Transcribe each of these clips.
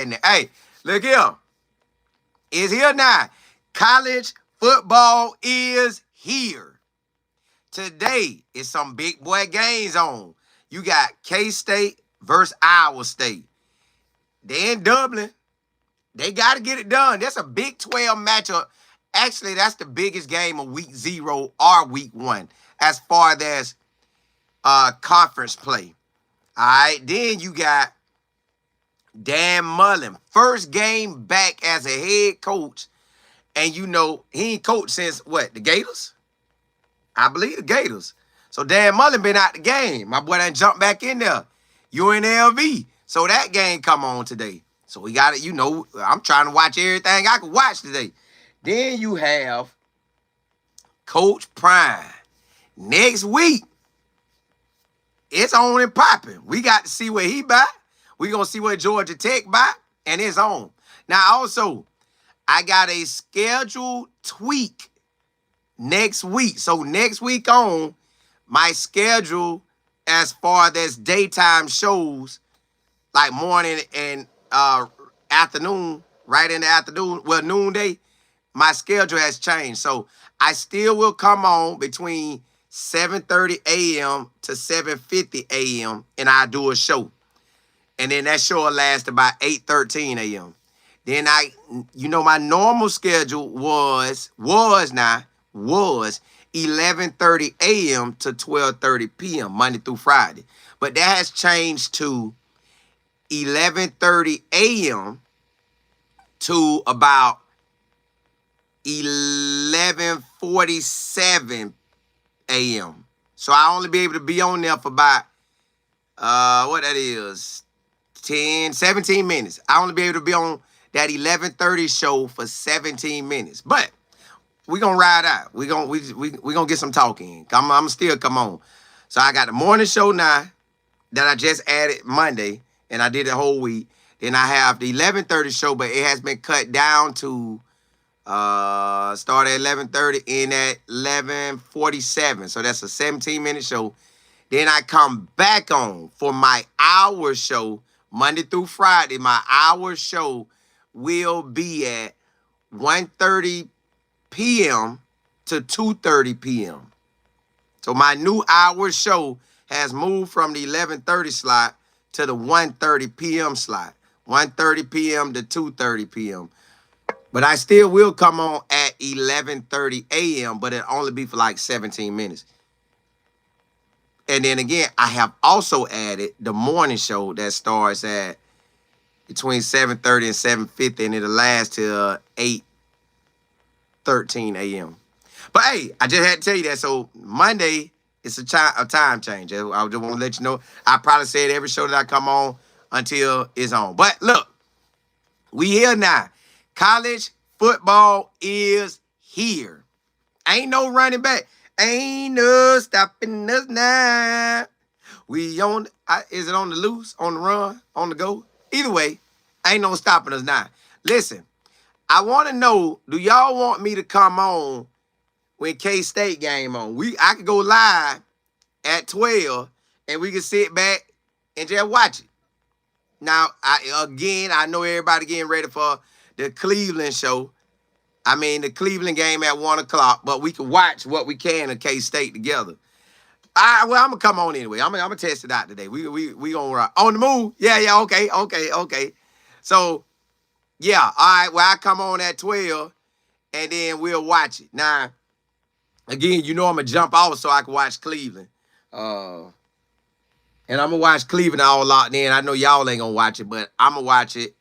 Hey, look here. It's here now. College football is here. Today is some big boy games on. You got K-State versus Iowa State. They in Dublin. They got to get it done. That's a Big 12 matchup. Actually, that's the biggest game of week 0 or week 1 as far as conference play. All right, then you got Dan Mullen. First game back as a head coach. And you know, he ain't coached since what? The Gators? I believe the Gators. So Dan Mullen been out the game. My boy done jumped back in there. UNLV. So that game come on today. So we got it, you know, I'm trying to watch everything I can watch today. Then you have Coach Prime. Next week, it's on and popping. We got to see what he buy. We going to see what Georgia Tech buy. And it's on. Now, also, I got a schedule tweak next week. So next week on, my schedule as far as daytime shows, like morning and afternoon, right in the afternoon, well, noonday, my schedule has changed. So I still will come on between 7:30 a.m. to 7:50 a.m. and I do a show. And then that show will last about 8:13 a.m. Then my normal schedule was 11:30 a.m. to 12:30 p.m. Monday through Friday. But that has changed to 11:30 a.m. to about 11:47 a.m. So I only be able to be on there for about, what that is, 10, 17 minutes. I only be able to be on that 11:30 show for 17 minutes. But we gonna ride out. We gonna get some talking. I'm still come on. So I got the morning show now that I just added Monday, and I did the whole week. Then I have the 11:30 show, but it has been cut down to start at 11:30 and at 11:47. So that's a 17-minute show. Then I come back on for my hour show Monday through Friday. My hour show will be at 1:30 p.m. to 2:30 p.m. So my new hour show has moved from the 11:30 slot to the 1:30 p.m. slot. 1:30 p.m. to 2:30 p.m. But I still will come on at 11:30 a.m., but it'll only be for like 17 minutes. And then again, I have also added the morning show that starts at between 7:30 and 7:50, and it'll last till 8:13 a.m. But hey, I just had to tell you that. So Monday, it's a time change. I just want to let you know. I probably said every show that I come on until it's on. But look, we here now. College football is here. Ain't no running back. Ain't no stopping us now. We on, is it on the loose, on the run, on the go? Either way, ain't no stopping us now. Listen, I want to know, do y'all want me to come on when K-State game on? I could go live at 12 and we can sit back and just watch it. Now, I know everybody getting ready for the Cleveland show. I mean, the Cleveland game at 1 o'clock, but we can watch what we can of K-State together. I'm going to come on anyway. I'm going to test it out today. We going to rock. On the move? Yeah, okay. So, yeah, all right, well, I come on at 12, and then we'll watch it. Now, again, you know I'm going to jump off so I can watch Cleveland. And I'm going to watch Cleveland all locked in. I know y'all ain't going to watch it, but I'm going to watch it.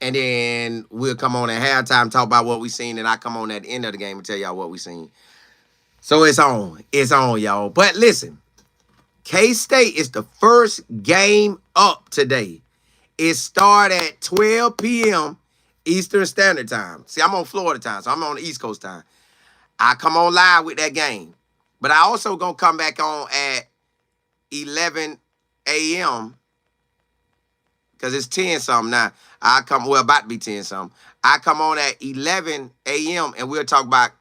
And then we'll come on at halftime, talk about what we seen, and I come on at the end of the game and tell y'all what we seen. So it's on. It's on, y'all. But listen, K-State is the first game up today. It started at 12 p.m. Eastern Standard Time. See, I'm on Florida time, so I'm on the East Coast time. I come on live with that game. But I also going to come back on at 11 a.m. because it's 10-something now. About to be 10-something. I come on at 11 a.m. and we'll talk about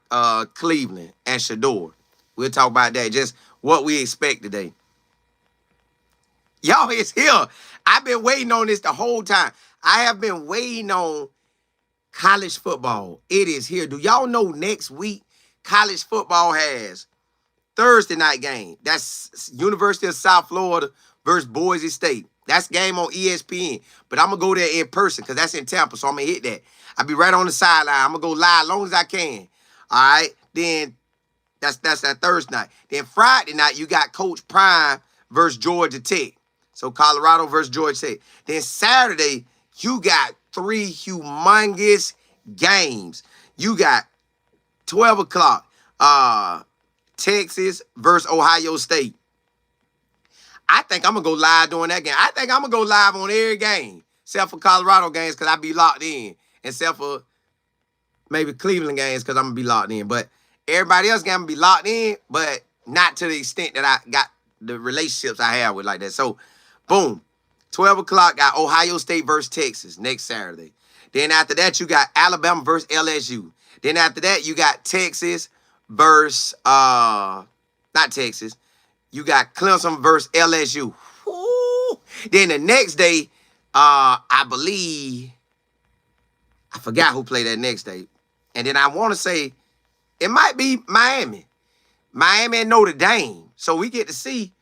Cleveland and Shador. We'll talk about that, just what we expect today. Y'all, it's here. I've been waiting on this the whole time. I have been waiting on college football. It is here. Do y'all know next week college football has Thursday night game? That's University of South Florida versus Boise State. That's game on ESPN. But I'm going to go there in person because that's in Tampa, so I'm going to hit that. I'll be right on the sideline. I'm going to go live as long as I can. All right? Then that's that Thursday night. Then Friday night, you got Coach Prime versus Georgia Tech. So Colorado versus Georgia Tech. Then Saturday, you got 3 humongous games. You got 12 o'clock, Texas versus Ohio State. I think I'm going to go live during that game. I think I'm going to go live on every game, except for Colorado games because I be locked in, except for maybe Cleveland games because I'm going to be locked in. But everybody else going to be locked in, but not to the extent that I got the relationships I have with like that. So, boom. 12 o'clock, got Ohio State versus Texas next Saturday. Then after that, you got Alabama versus LSU. Then after that, you got Texas versus, not Texas. You got Clemson versus LSU. Woo. Then the next day, I believe, I forgot who played that next day. And then I want to say, it might be Miami. Miami and Notre Dame. So we get to see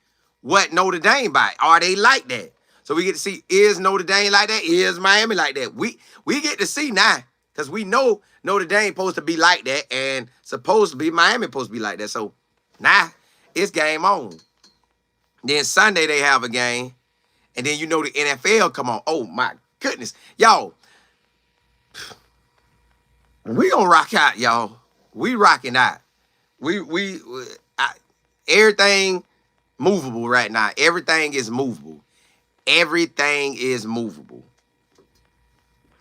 what Notre Dame by. Are they like that? So we get to see, is Notre Dame like that? Is Miami like that? We get to see now because we know Notre Dame supposed to be like that and supposed to be Miami supposed to be like that. So now it's game on. Then Sunday they have a game. And then you know the NFL come on. Oh my goodness. Y'all, we gonna rock out, y'all. We rocking out. Everything movable right now. Everything is movable. Everything is movable.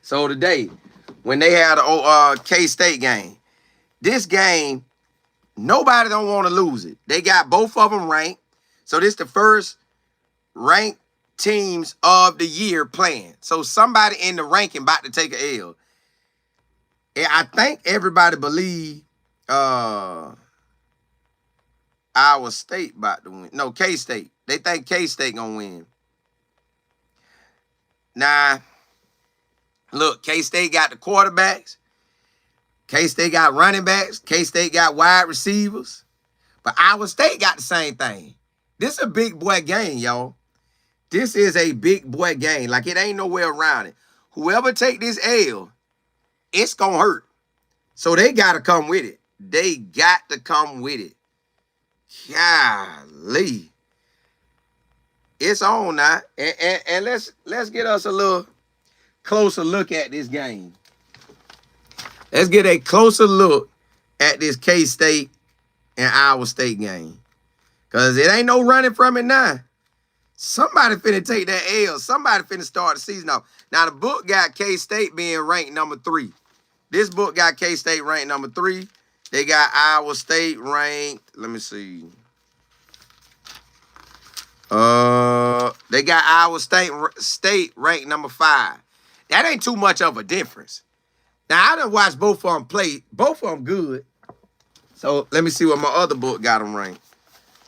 So today, when they had a K-State game, this game, nobody don't want to lose it. They got both of them ranked. So this the first ranked teams of the year playing. So somebody in the ranking about to take a L. And I think everybody believe Iowa State about to win. No, K-State. They think K-State gonna win. Now, look, K-State got the quarterbacks. K-State got running backs. K-State got wide receivers. But Iowa State got the same thing. This is a big boy game, y'all. This is a big boy game. Like, it ain't nowhere around it. Whoever take this L, it's going to hurt. So they got to come with it. They got to come with it. Golly. It's on now. And let's get us a little closer look at this game. Let's get a closer look at this K-State and Iowa State game. Because it ain't no running from it now. Somebody finna take that L. Somebody finna start the season off. Now, the book got K-State being ranked number 3. This book got K-State ranked number 3. They got Iowa State ranked, let me see. They got Iowa State ranked number 5. That ain't too much of a difference. Now, I done watched both of them play. Both of them good. So, let me see what my other book got them ranked.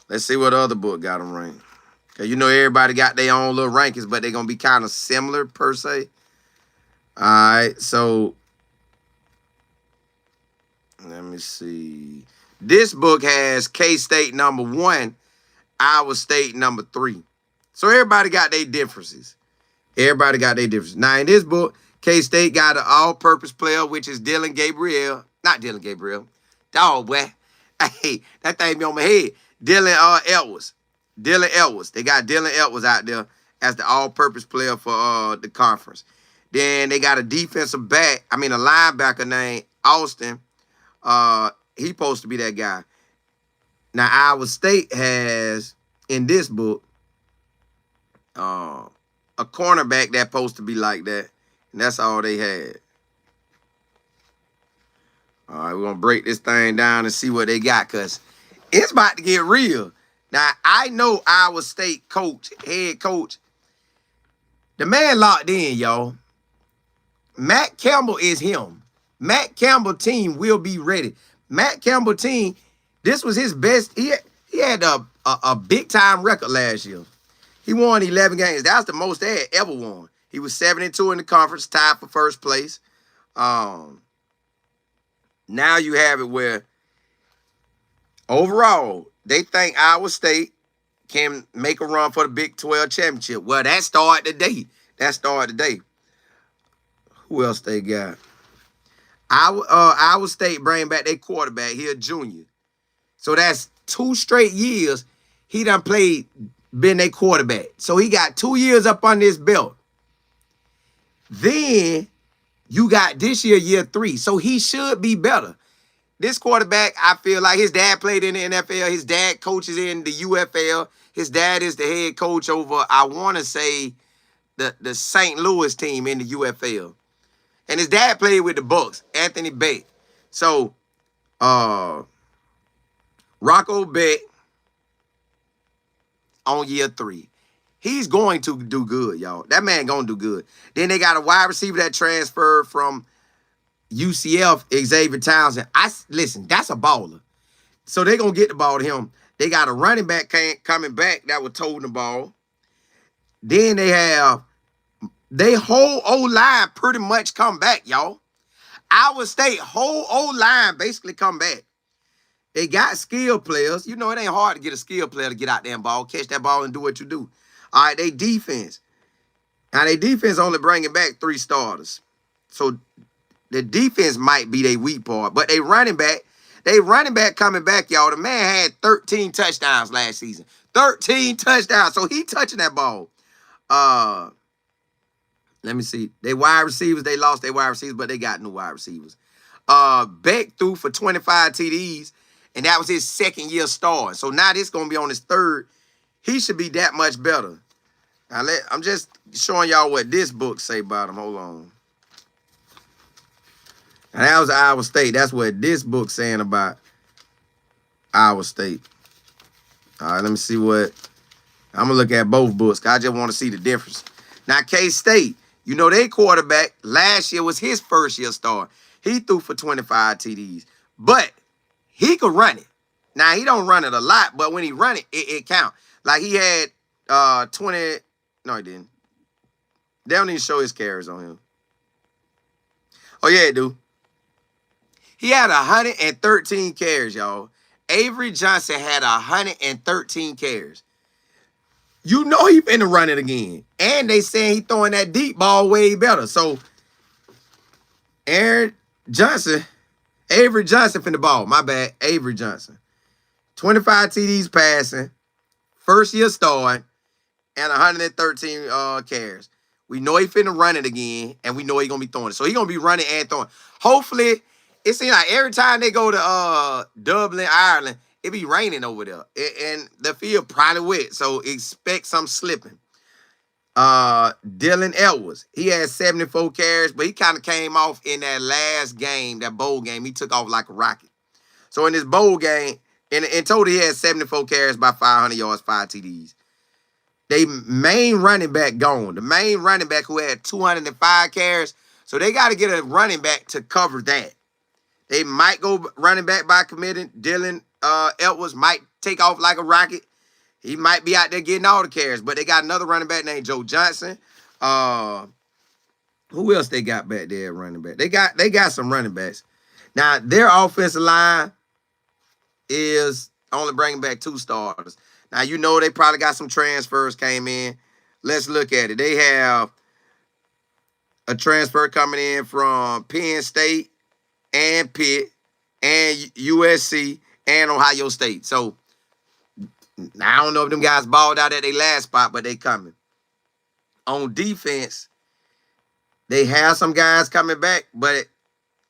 Let's see what the other book got them ranked. Because you know everybody got their own little rankings, but they're going to be kind of similar, per se. All right, so let me see. This book has K-State number 1, Iowa State number 3. So everybody got their differences. Everybody got their differences. Now, in this book, K-State got an all-purpose player, which is Dylan Gabriel. Not Dylan Gabriel. Dog, boy. Hey, that thing be on my head. Dylan Edwards. Dylan Edwards. They got Dylan Edwards out there as the all-purpose player for the conference. Then they got a defensive back, a linebacker named Austin. He supposed to be that guy. Now, Iowa State has, in this book, a cornerback that's supposed to be like that. And that's all they had. All right, we're going to break this thing down and see what they got because it's about to get real. Now, I know Iowa State head coach, the man locked in, y'all. Matt Campbell is him. Matt Campbell team will be ready. Matt Campbell team, this was his best. He had a big-time record last year. He won 11 games. That's the most they had ever won. He was 7-2 in the conference, tied for first place. Now you have it where overall they think Iowa State can make a run for the Big 12 championship. Well, that started today. Who else they got? Iowa State bring back their quarterback. He a junior. So that's 2 straight years he done been their quarterback. So he got 2 years up on his belt. Then you got this year 3. So he should be better. This quarterback, I feel like his dad played in the NFL. His dad coaches in the UFL. His dad is the head coach over, I want to say, the St. Louis team in the UFL. And his dad played with the Bucks, Anthony Beck. So, Rocco Beck on year 3. He's going to do good, y'all. That man going to do good. Then they got a wide receiver that transferred from UCF, Xavier Townsend. Listen, that's a baller. So they're going to get the ball to him. They got a running back coming back that was holding the ball. Then they have they whole O-line pretty much come back, y'all. Iowa State whole O-line basically come back. They got skill players. You know, it ain't hard to get a skill player to get out there and catch that ball and do what you do. All right, they defense. Now, they defense only bringing back 3 starters. So the defense might be their weak part. But they running back coming back, y'all. The man had 13 touchdowns last season. 13 touchdowns. So he touching that ball. Let me see. They wide receivers, they lost their wide receivers, but they got new wide receivers. Beck threw for 25 TDs, and that was his 2nd year starting. So now this going to be on his 3rd. He should be that much better. Now, I'm just showing y'all what this book say about him. Hold on. And that was Iowa State. That's what this book's saying about Iowa State. All right, let me see what. I'm going to look at both books. I just want to see the difference. Now, K-State, you know, their quarterback last year was his 1st year start. He threw for 25 TDs. But he could run it. Now, he don't run it a lot, but when he run it, it count. Like, he had 20. No, he didn't. They don't even show his carries on him. Oh, yeah, it do. He had 113 carries, y'all. Avery Johnson had 113 carries. You know he finna run it again. And they saying he throwing that deep ball way better. So, Avery Johnson finna ball. My bad, Avery Johnson. 25 TDs passing, 1st year starting, and 113 carries. We know he finna run it again, and we know he gonna be throwing it. So he gonna be running and throwing. Hopefully, it seems like every time they go to Dublin, Ireland, it be raining over there. And the field probably wet, so expect some slipping. Dylan Edwards, he had 74 carries, but he kind of came off in that last game, that bowl game. He took off like a rocket. So in this bowl game, in total, he had 74 carries by 500 yards, 5 TDs. They main running back gone. The main running back who had 205 carries. So they got to get a running back to cover that. They might go running back by committing. Dylan Edwards might take off like a rocket. He might be out there getting all the carries. But they got another running back named Joe Johnson. Who else they got back there running back? They got some running backs. Now, their offensive line is only bringing back 2 starters. Now, you know they probably got some transfers came in. Let's look at it. They have a transfer coming in from Penn State and Pitt and USC and Ohio State. So, I don't know if them guys balled out at their last spot, but they coming. On defense, they have some guys coming back, but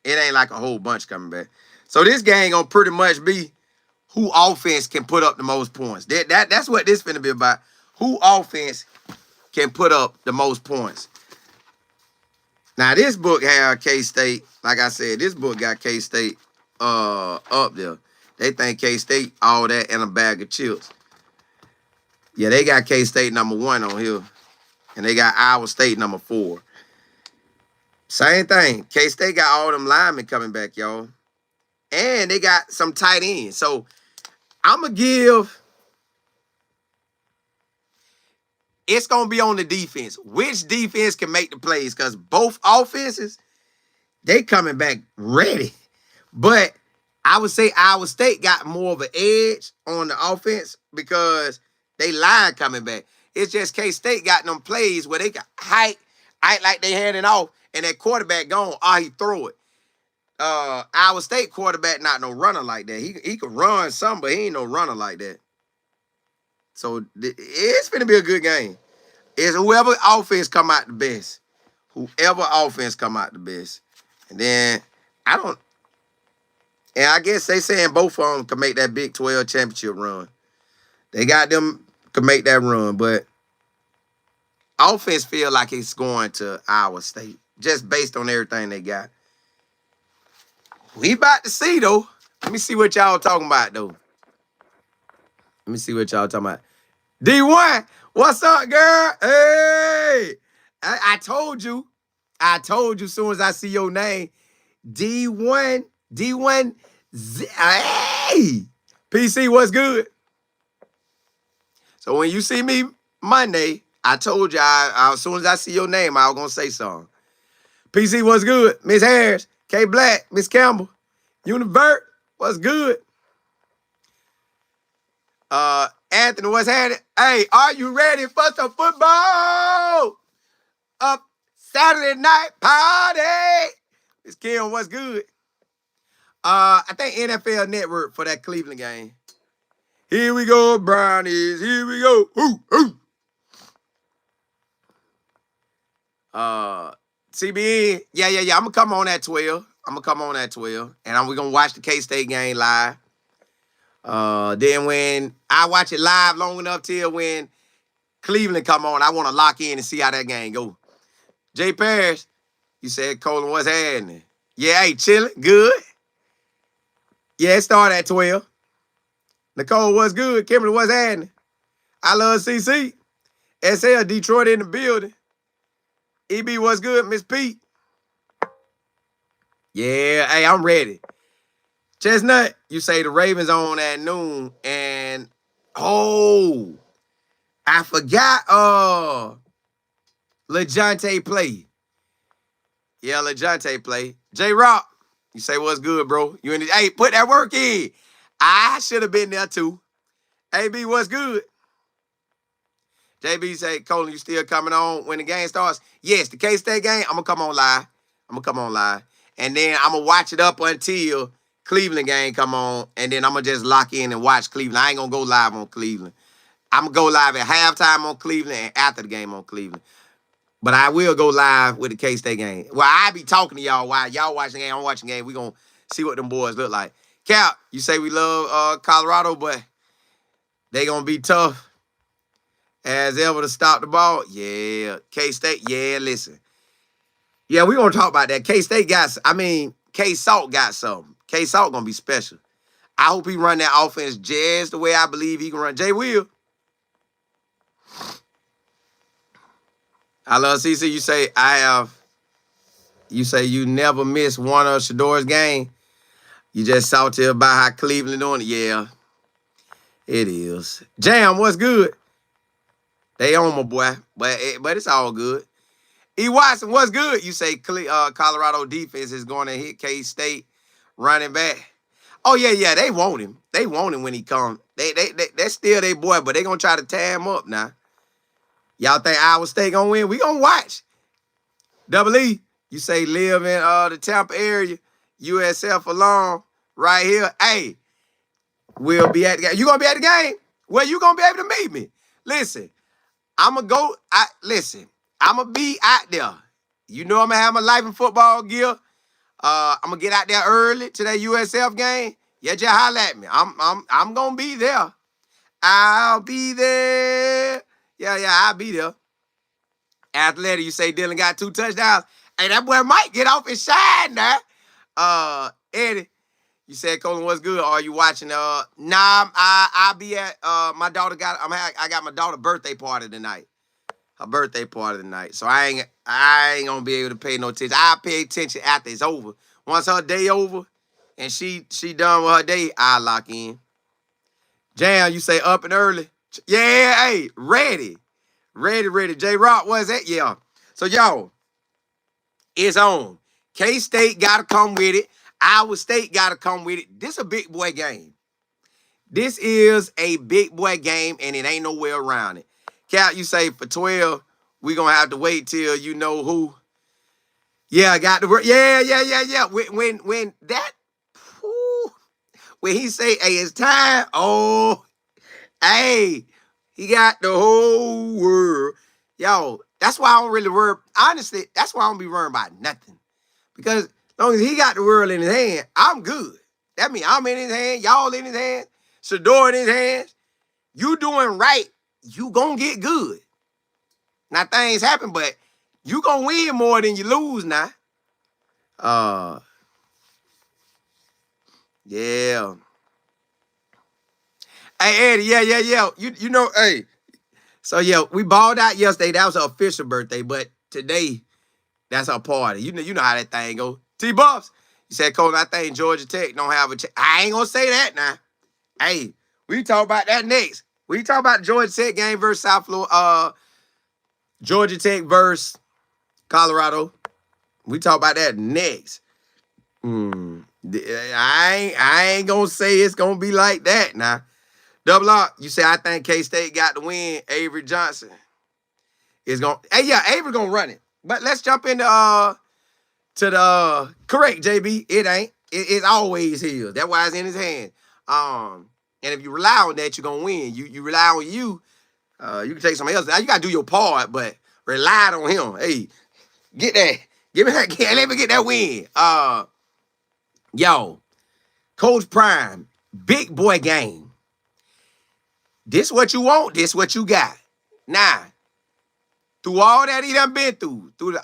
it ain't like a whole bunch coming back. So this game gonna pretty much be who offense can put up the most points. That's what this finna be about. Who offense can put up the most points. Now, this book had K-State. Like I said, this book got K-State up there. They think K-State all that in a bag of chips. Yeah, they got K-State number 1 on here. And they got Iowa State number 4. Same thing. K-State got all them linemen coming back, y'all. And they got some tight ends. So, I'm going to give... it's going to be on the defense. Which defense can make the plays? Because both offenses, they coming back ready. But I would say Iowa State got more of an edge on the offense because they line coming back. It's just K-State got them plays where they got height like they handing off, and that quarterback gone, he throw it. Iowa State quarterback not no runner like that. He could run some, but he ain't no runner like that. So it's going to be a good game. It's whoever offense come out the best. Whoever offense come out the best. And then, and I guess they saying both of them can make that Big 12 championship run. They got them to make that run, but offense feel like it's going to Iowa State, just based on everything they got. We about to see, though. Let me see what y'all talking about, though. Let me see what y'all talking about. D1, what's up, girl? Hey! I told you as soon as I see your name. D1, hey! PC, what's good? So when you see me Monday, I told you as soon as I see your name, I was going to say something. PC, what's good? Miss Harris, K Black, Miss Campbell, Univert, what's good? Anthony, what's happening? Hey, are you ready for some football? Up Saturday night party. Miss Kim, what's good? I think NFL Network for that Cleveland game. Here we go, Brownies. Here we go. Ooh. CBN, yeah. I'm gonna come on at 12. And we're gonna watch the K-State game live. Then when I watch it live long enough till when Cleveland come on, I want to lock in and see how that game go. Jay Parrish, you said, Colin, what's happening? Yeah, hey, chilling, good. Yeah, it started at 12. Nicole, what's good? Kimberly, what's happening? I love CC. SL, Detroit in the building. EB, what's good? Miss Pete. Yeah, hey, I'm ready. Chestnut, you say the Ravens on at noon. And, I forgot LeJounte play. Yeah, LeJounte play. J-Rock, you say what's good, bro? Hey, put that work in. I should have been there too. AB, what's good? JB say, Colin, you still coming on when the game starts? Yes, the K-State game, I'm going to come on live. And then I'm going to watch it up until Cleveland game come on. And then I'm going to just lock in and watch Cleveland. I ain't going to go live on Cleveland. I'm going to go live at halftime on Cleveland and after the game on Cleveland. But I will go live with the K-State game. Well, I be talking to y'all while y'all watching the game. I'm watching the game. We going to see what them boys look like. Cap, you say we love Colorado, but they going to be tough as ever to stop the ball. Yeah. K-State, yeah, listen. Yeah, we going to talk about that. K-State K-Salt got something. K-Salt going to be special. I hope he run that offense just the way I believe he can run. Jay Will. I love CC. You say you never miss one of Shador's game. You just salty about how Cleveland doing it. Yeah, it is. Jam, what's good? They on my boy, but it's all good. E. Watson, what's good? You say Colorado defense is going to hit K-State running back. Oh, yeah, they want him. They want him when he comes. That's still their boy, but they going to try to tie him up now. Y'all think Iowa State going to win? We going to watch. Double E, you say live in the Tampa area, USF alone, right here. Hey, we'll be at the game. You going to be at the game? Well, you going to be able to meet me. Listen, I'm going to be out there. You know I'm going to have my life in football gear. I'm going to get out there early to that USF game. Yeah, just holler at me. I'm going to be there. I'll be there. Yeah, I'll be there. Athletic, you say Dylan got 2 touchdowns. Hey, that boy might get off and shine now. Eddie, you said, Colin, what's good? Are you watching? Nah, I'll be at my daughter I got my daughter's birthday party tonight. Her birthday party tonight. So I ain't gonna be able to pay no attention. I'll pay attention after it's over. Once her day over and she done with her day, I'll lock in. Jam, you say up and early. Yeah, hey, ready. Ready. J-Rock, what's that? Yeah. So, y'all, it's on. K-State got to come with it. Iowa State got to come with it. This a big boy game. This is a big boy game, and it ain't no way around it. Cal, you say for 12, we going to have to wait till you know who. Yeah, I got the word. Yeah. When that, whew, when he say, hey, it's time, oh, hey, he got the whole world. Yo, that's why I don't really worry. Honestly, that's why I don't be worrying about nothing. Because as long as he got the world in his hand, I'm good. That means I'm in his hand, y'all in his hand, Shador in his hands. You doing right, you gonna get good. Now things happen, but you gonna win more than you lose now. Yeah. Hey, Eddie, yeah. You know, hey. So yeah, we balled out yesterday. That was her official birthday, but today, that's our party. You know how that thing go. T-Buffs, you said, Coach, I think Georgia Tech don't have a chance. I ain't gonna say that now. Hey, we talk about that next. We talk about the Georgia Tech game versus South Florida, Georgia Tech versus Colorado. We talk about that next. I ain't gonna say it's gonna be like that now. Double R, you say I think K-State got the win. Avery Johnson is gonna. Hey, yeah, Avery gonna run it. But let's jump into to the correct, JB. It ain't. It's always his. That's why it's in his hand. And if you rely on that, you're gonna win. You rely on you. You can take somebody else. Now you gotta do your part, but rely on him. Hey, get that. Give me that. Let me get that win. Yo, Coach Prime, big boy game. This what you want. This what you got. Now, through all that he done been through the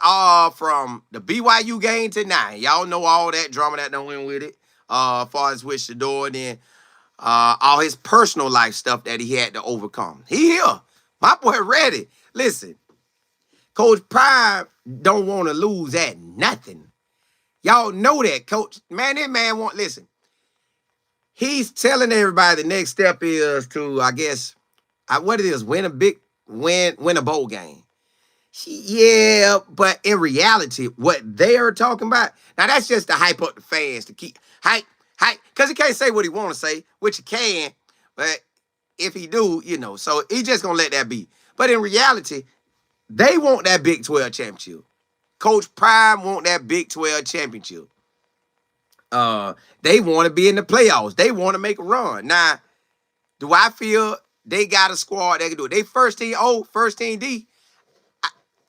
from the BYU game to now, y'all know all that drama that done went with it. As far as with Shador, then all his personal life stuff that he had to overcome. He here. My boy ready. Listen, Coach Prime don't want to lose at nothing. Y'all know that, Coach. Man, that man won't listen. He's telling everybody the next step is to, I guess, what it is, win a bowl game. Yeah, but in reality, what they are talking about, now that's just to hype up the fans, to keep hype, because he can't say what he want to say, which he can, but if he do, so he just gonna let that be. But in reality, they want that Big 12 championship. Coach Prime want that Big 12 championship. They want to be in the playoffs. They want to make a run. Now, do I feel they got a squad that can do it? They first team first team D.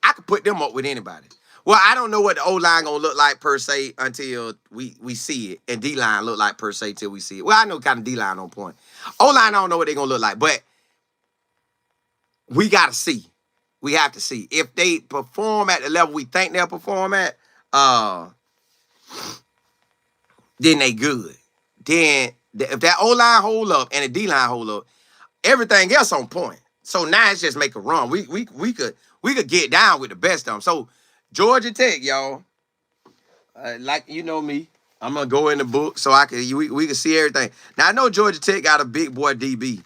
I could put them up with anybody. Well, I don't know what the O-line gonna look like per se until we see it. And D-line look like per se till we see it. Well, I know kind of D-line on point. O-line, I don't know what they're gonna look like, but we gotta see. We have to see. If they perform at the level we think they'll perform at, then they good. Then if that O-line hold up and the D-line hold up, everything else on point. So now it's just make a run. We could get down with the best of them. So Georgia Tech, y'all, like you know me, I'm gonna go in the book so we can see everything. Now I know Georgia Tech got a big boy DB.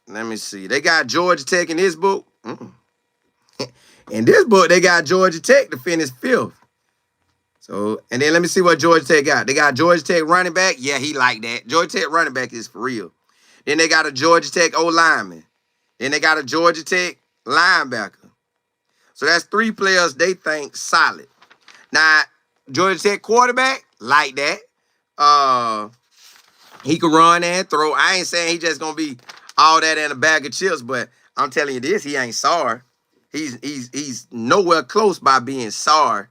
Let me see. They got Georgia Tech in this book. In this book, they got Georgia Tech to finish 5th. So, and then let me see what Georgia Tech got. They got Georgia Tech running back. Yeah, he like that. Georgia Tech running back is for real. Then they got a Georgia Tech O-lineman. Then they got a Georgia Tech linebacker. So that's 3 players they think solid. Now, Georgia Tech quarterback, like that. He can run and throw. I ain't saying he just gonna be all that in a bag of chips, but I'm telling you this, he ain't sorry. He's nowhere close by being sorry.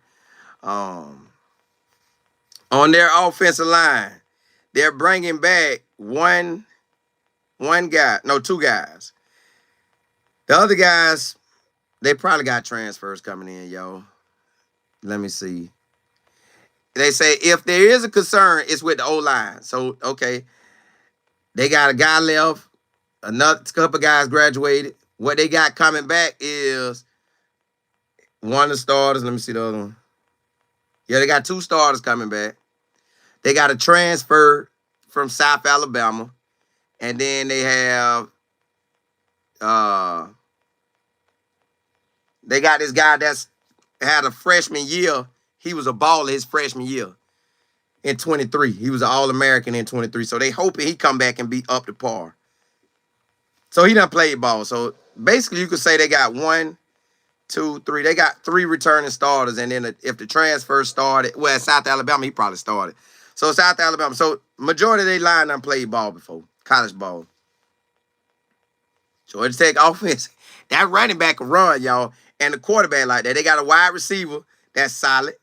On their offensive line, they're bringing back two guys. The other guys, they probably got transfers coming in, yo. Let me see. They say if there is a concern, it's with the O-line. So, okay, they got a guy left. Another couple guys graduated. What they got coming back is one of the starters. Let me see the other one. Yeah, they got 2 starters coming back. They got a transfer from South Alabama. And then they have Uh, they got this guy that's had a freshman year. He was a baller his freshman year in 23. He was an All-American in 23. So they hoping he come back and be up to par. So he done played ball. So basically you could say they got 1, 2, 3. They got 3 returning starters. And then if the transfer started, well, South Alabama, he probably started. So South Alabama. So majority of their line done played ball before, college ball. Georgia Tech offense, that running back can run, y'all. And the quarterback like that. They got a wide receiver that's solid.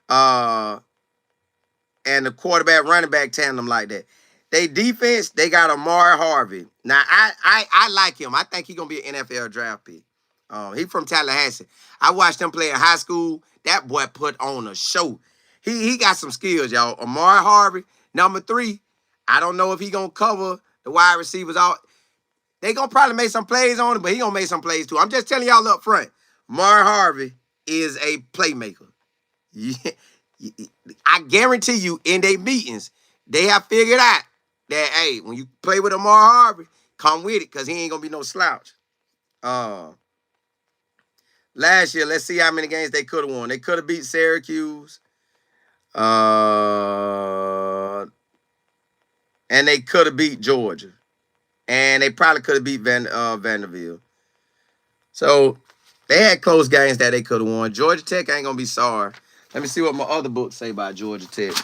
And the quarterback running back tandem like that. They defense, they got Amari Harvey. Now, I like him. I think he's going to be an NFL draft pick. He from Tallahassee. I watched him play in high school. That boy put on a show. He got some skills, y'all. Amari Harvey, number 3. I don't know if he going to cover the wide receivers out. They going to probably make some plays on him, but he going to make some plays too. I'm just telling y'all up front. Amari Harvey is a playmaker. Yeah. I guarantee you in their meetings, they have figured out that, hey, when you play with Amari Harvey, come with it because he ain't going to be no slouch. Last year, let's see how many games they could have won. They could have beat Syracuse. And they could have beat Georgia. And they probably could have beat Vanderbilt. So they had close games that they could have won. Georgia Tech ain't going to be sorry. Let me see what my other books say about Georgia Tech.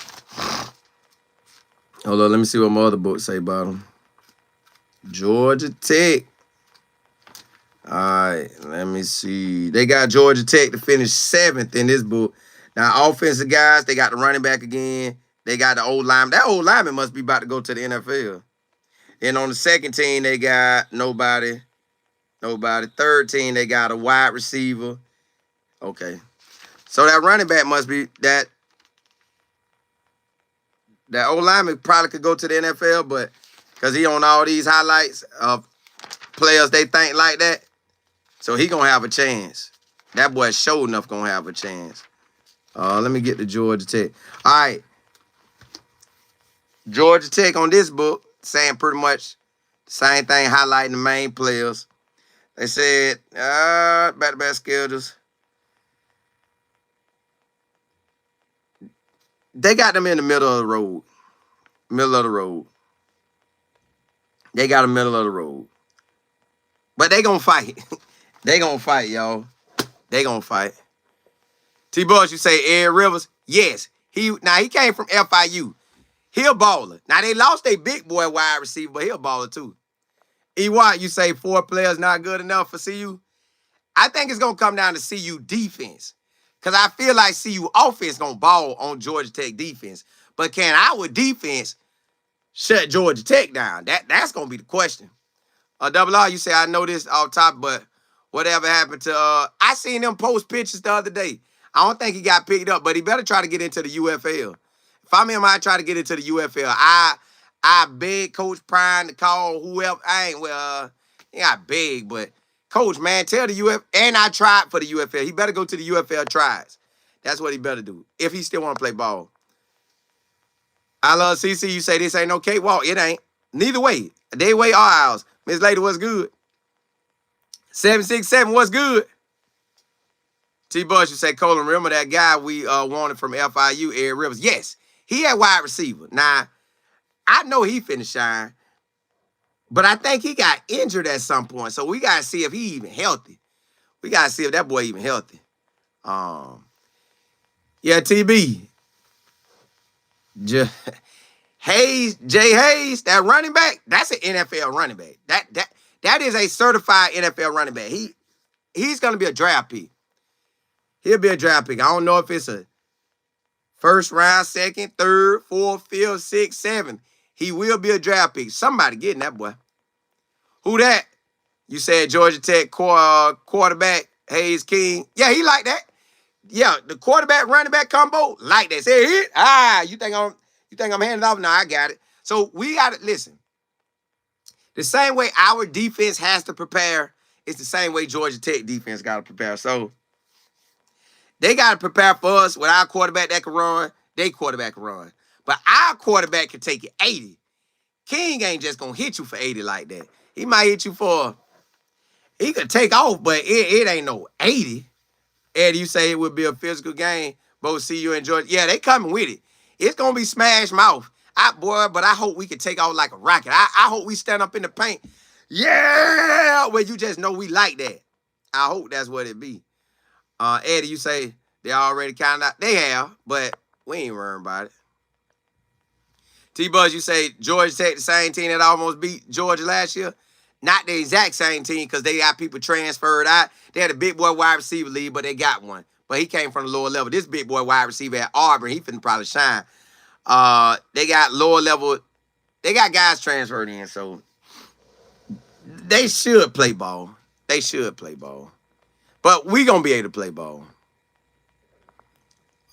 Hold on, let me see what my other books say about them. Georgia Tech. All right, let me see. They got Georgia Tech to finish 7th in this book. Now, offensive guys, they got the running back again. They got the old lineman. That old lineman must be about to go to the NFL. Then on the second team, they got nobody. Third team, they got a wide receiver. Okay. So that running back must be that old lineman probably could go to the NFL, but because he on all these highlights of players they think like that, so he going to have a chance. That boy sure enough going to have a chance. Let me get to Georgia Tech. All right. Georgia Tech on this book saying pretty much the same thing, highlighting the main players. They said, back-to-back schedules. They got them in the middle of the road. They got them middle of the road. But they gonna fight. They gonna fight, y'all. They gonna fight. T-Bush, you say Ed Rivers? Yes. He came from FIU. He a baller. Now, they lost their big boy wide receiver, but he a baller too. EY, you say 4 players not good enough for CU? I think it's going to come down to CU defense. Because I feel like CU offense going to ball on Georgia Tech defense. But can our defense shut Georgia Tech down? That's going to be the question. Double R, you say, I know this off top, but whatever happened to... I seen him post pictures the other day. I don't think he got picked up, but he better try to get into the UFL. If I'm him, I try to get into the UFL. I beg Coach Prime to call whoever. I beg, but Coach, man, tell the UFL. And I tried for the UFL. He better go to the UFL tries. That's what he better do if he still want to play ball. I love CC. You say this ain't no cakewalk. It ain't. Neither way. They way or ours. Miss Lady, what's good? 767, what's good? T-Bush, you say, Colin, remember that guy we wanted from FIU, Ed Rivers? Yes, he had wide receiver. Now, I know he finna shine, but I think he got injured at some point, so we got to see if he even healthy. We got to see if that boy even healthy. Yeah, TB. Jay Hayes, that running back, that's an NFL running back. That is a certified NFL running back. He's going to be a draft pick. He'll be a draft pick. I don't know if it's a first round, second, third, fourth, fifth, sixth, seventh. He will be a draft pick. Somebody getting that boy. Who that? You said Georgia Tech quarterback, Hayes King. Yeah, he like that. Yeah, the quarterback, running back combo, like that. Say hit. You think I'm handing off? No, I got it. So we got to listen. The same way our defense has to prepare, it's the same way Georgia Tech defense got to prepare. So they got to prepare for us with our quarterback that can run. They quarterback can run. But our quarterback can take it 80. King ain't just going to hit you for 80 like that. He might hit you for He could take off, but it ain't no 80. Eddie, you say it would be a physical game. Both CU and Georgia. Yeah, they coming with it. It's gonna be smash mouth. But I hope we can take off like a rocket. I hope we stand up in the paint. Yeah, well, you just know we like that. I hope that's what it be. Eddie, you say they already kind of they have, but we ain't worrying about it. T-Buzz, you say Georgia Tech the same team that almost beat Georgia last year. Not the exact same team because they got people transferred out. They had a big boy wide receiver league, but they got one. But he came from the lower level. This big boy wide receiver at Auburn, he finna probably shine. They got lower level. They got guys transferred in, so they should play ball. They should play ball. But we gonna be able to play ball.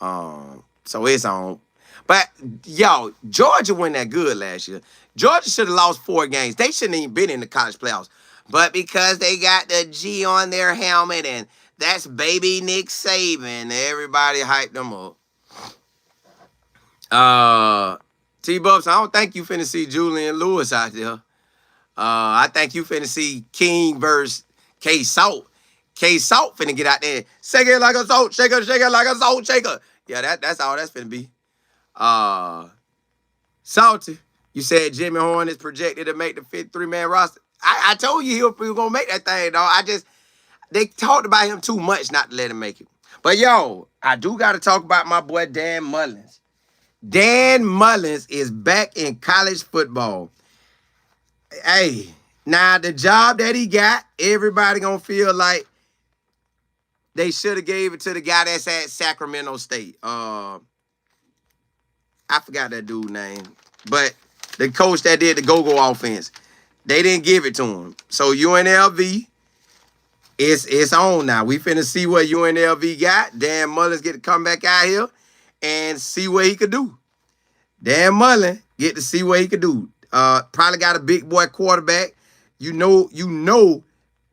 So it's on. But yo, Georgia wasn't that good last year. Georgia should have lost 4 games. They shouldn't even been in the college playoffs. But because they got the G on their helmet and that's baby Nick Saban, everybody hyped them up. T-Buffs, I don't think you finna see Julian Lewis out there. I think you finna see King versus K-Salt. K-Salt finna get out there. Shake it like a salt shaker, shake it like a salt shaker. Yeah, that's all that's finna be. Salty, you said Jimmy Horn is projected to make the 53-man roster. I told you he was gonna make that thing, dog. They talked about him too much not to let him make it. But yo, I do gotta talk about my boy Dan Mullins. Dan Mullins is back in college football. Hey, now the job that he got, everybody gonna feel like they should have gave it to the guy that's at Sacramento State. I forgot that dude's name. But the coach that did the go-go offense, they didn't give it to him. So UNLV, it's on now. We finna see what UNLV got. Dan Mullins get to come back out here and see what he could do. Dan Mullen get to see what he could do. Probably got a big boy quarterback. You know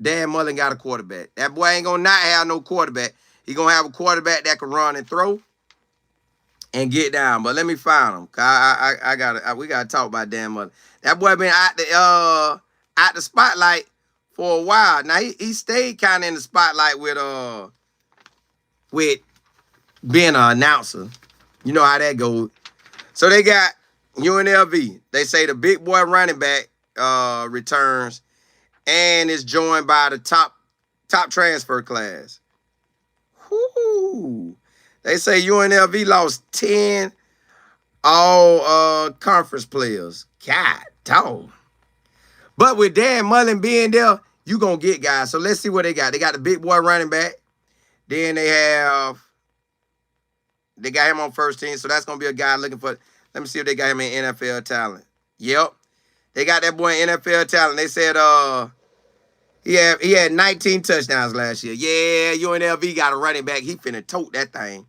Dan Mullen got a quarterback. That boy ain't gonna not have no quarterback. He gonna have a quarterback that can run and throw and get down. But let me find him. We gotta talk about Dan Mullen. That boy been out the spotlight for a while. Now he stayed kind of in the spotlight with being an announcer. You know how that goes. So they got UNLV. They say the big boy running back returns and is joined by the top transfer class. Whoo. They say UNLV lost 10 all conference players. God, dog. But with Dan Mullen being there, you gonna get guys. So let's see what they got. They got the big boy running back. Then they got him on first team. So that's gonna be a guy looking for. Let me see if they got him in NFL talent. Yep. They got that boy in NFL talent. They said he had 19 touchdowns last year. Yeah, UNLV got a running back. He finna tote that thing.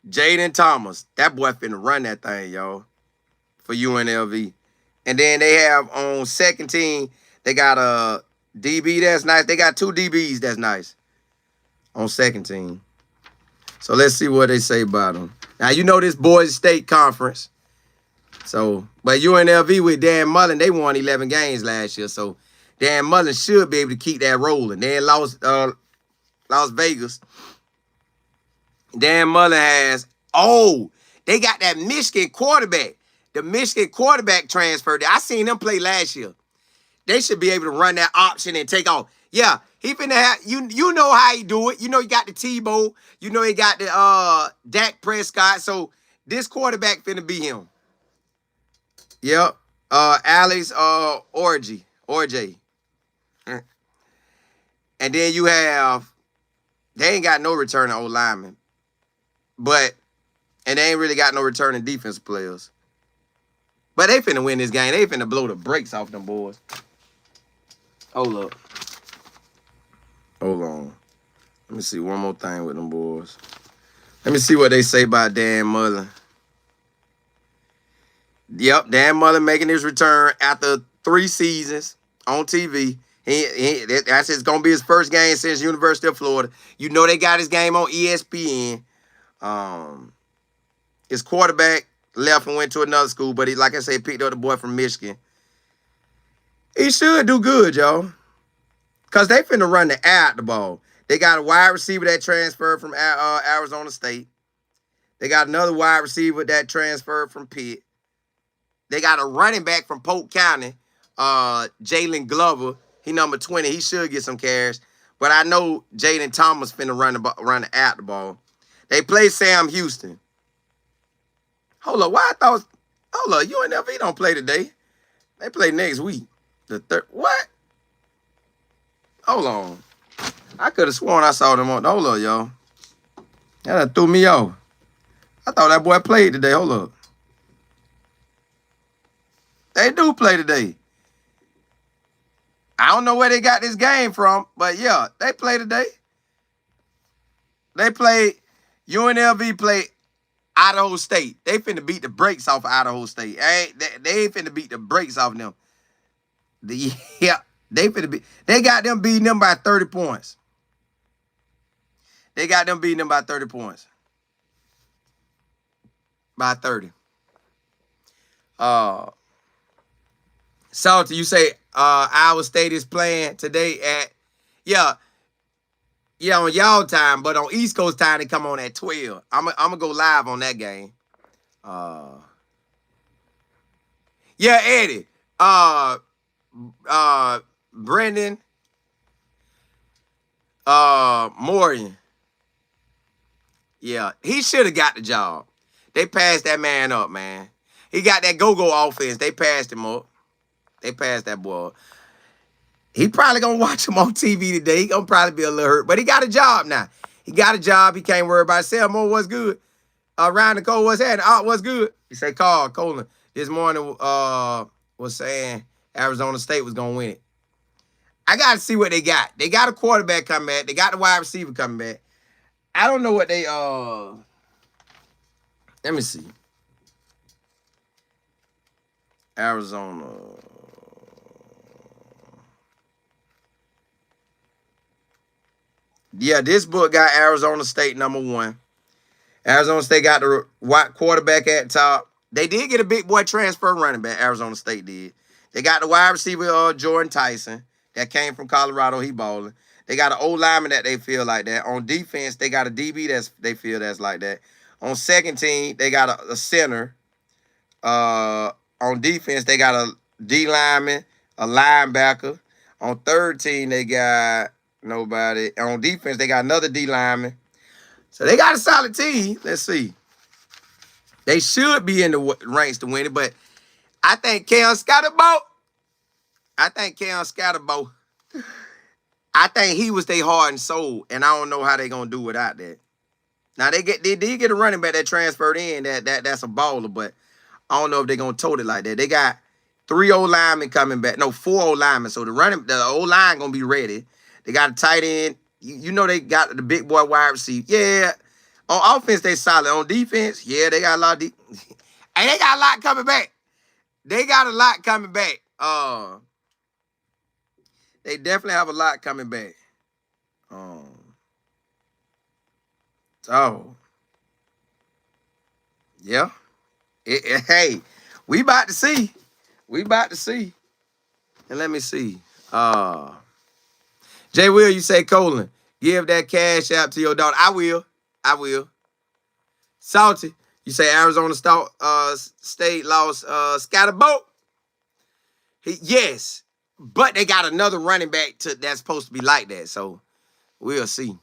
Jaden Thomas. That boy finna run that thing, y'all, for UNLV. And then they have on second team, they got a DB that's nice. They got 2 DBs that's nice on second team. So let's see what they say about them. Now, you know this Boise State Conference. So, but UNLV with Dan Mullen, they won 11 games last year. So Dan Mullen should be able to keep that rolling. They lost Las Vegas. Dan Mullen has, they got that Michigan quarterback. The Michigan quarterback transferred. I seen them play last year. They should be able to run that option and take off. Yeah, he finna have, you know how he do it. You know he got the Tebow. You know he got the Dak Prescott. So this quarterback finna be him. Yep. Alex RJ. And then you have, they ain't got no returning old linemen. And they ain't really got no returning defensive players. But they finna win this game. They finna blow the brakes off them boys. Hold up. Hold on. Let me see one more thing with them boys. Let me see what they say about Dan Mullen. Yep, Dan Mullen making his return after 3 seasons on TV. That's it's gonna be his first game since University of Florida. You know they got his game on ESPN. His quarterback left and went to another school, but he, like I said, picked up the boy from Michigan. He should do good, y'all. Because they finna run the air out the ball. They got a wide receiver that transferred from Arizona State. They got another wide receiver that transferred from Pitt. They got a running back from Polk County, Jalen Glover. He number 20. He should get some carries. But I know Jaden Thomas finna run out the ball. They play Sam Houston. Hold up, why I thought... Hold up, UNLV don't play today. They play next week. The third... What? Hold on. I could have sworn I saw them on... Hold up, y'all. That threw me off. I thought that boy played today. Hold up. They do play today. I don't know where they got this game from, but yeah, they play today. They play... UNLV play Idaho State. They finna beat the brakes off of Idaho State. They ain't finna beat the brakes off them. Yeah, they got them beating them by 30 points. They got them beating them by 30 points. By 30. Salty, you say Iowa State is playing today at on y'all time, but on East Coast time they come on at 12. I'm gonna go live on that game. Yeah, Eddie. Brendan Morgan. Yeah, he should have got the job. They passed that man up, man. He got that go-go offense. They passed him up. They passed that boy. He probably gonna watch him on TV today. He gonna probably be a little hurt, but he got a job now. He got a job. He can't worry about it. Selmo, what's good? Ryan Nicole, what's happening? What's good? He said, Carl Colin this morning was saying Arizona State was gonna win it. I gotta see what they got. They got a quarterback coming back. They got the wide receiver coming back. I don't know what they let me see. Arizona. Yeah, this book got Arizona State number 1. Arizona State got the quarterback at top. They did get a big boy transfer running back. Arizona State did. They got the wide receiver Jordan Tyson that came from Colorado. He balling. They got an old lineman that they feel like that. On defense, they got a DB they feel that's like that. On second team, they got a center. On defense, they got a D lineman, a linebacker. On third team, they got nobody. On defense, they got another D lineman. So they got a solid team. Let's see. They should be in the ranks to win it, but I think Cam Scatterbo. I think he was their heart and soul, and I don't know how they gonna do without that. Now they did get a running back that transferred in that's a baller, but I don't know if they're gonna tote it like that. They got 3 old linemen coming back. No, 4 old linemen. So the old line gonna be ready. They got a tight end. You know they got the big boy wide receiver. Yeah. On offense, they solid. On defense, yeah, they got a lot of and they got a lot coming back. They definitely have a lot coming back. So, yeah. Hey, we about to see. And let me see. Jay Will, you say, Colin, give that cash out to your daughter. I will. Salty, you say Arizona State lost Scatterbo. Yes, but they got another running back that's supposed to be like that. So we'll see.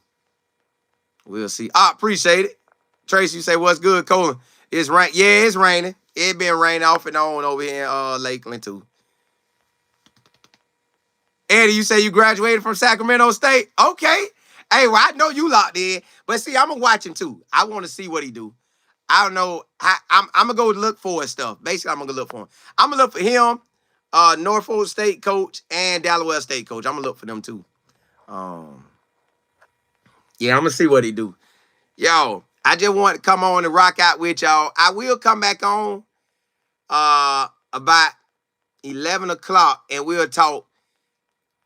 I appreciate it. Tracy, you say, what's good, Colin? It's rain. Yeah, it's raining. It been raining off and on over here in Lakeland too. Eddie, you say you graduated from Sacramento State? Okay. Hey, well, I know you locked in. But see, I'm going to watch him too. I want to see what he do. I don't know. I'm going to go look for his stuff. Basically, I'm going to look for him. I'm going to look for him, Norfolk State coach, and Delaware State coach. I'm going to look for them too. Yeah, I'm going to see what he do. Yo, I just want to come on and rock out with y'all. I will come back on about 11 o'clock, and we'll talk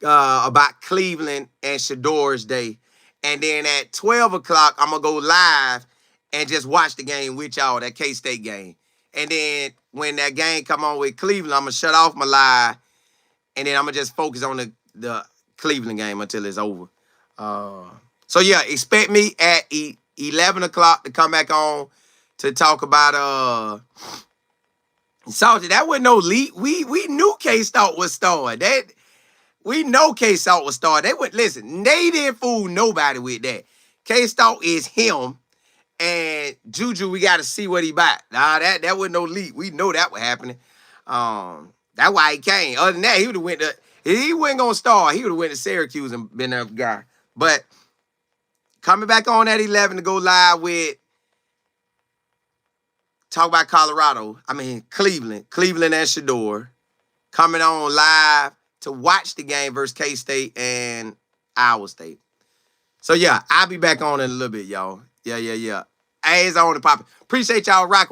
about Cleveland and Shador's Day. And then at 12 o'clock, I'm going to go live and just watch the game with y'all, that K-State game. And then when that game come on with Cleveland, I'm going to shut off my live and then I'm gonna just focus on the Cleveland game until it's over. So yeah, expect me at 11 o'clock to come back on to talk about Salty. That wasn't no leak. We knew K-Stalk was starting. We know K-Stalk was starting. They went, listen, they didn't fool nobody with that. K-Stalk is him. And Juju, we got to see what he bought. Nah, that wasn't no leak. We know that was happening. That's why he came. Other than that, he would have went to, if he wasn't going to start, he would have went to Syracuse and been a guy. But coming back on at 11 to go live with, talk about Cleveland and Shador. Coming on live to watch the game versus K-State and Iowa State. So, yeah, I'll be back on in a little bit, y'all. Yeah. Hey, it's on the pop. Appreciate y'all rocking with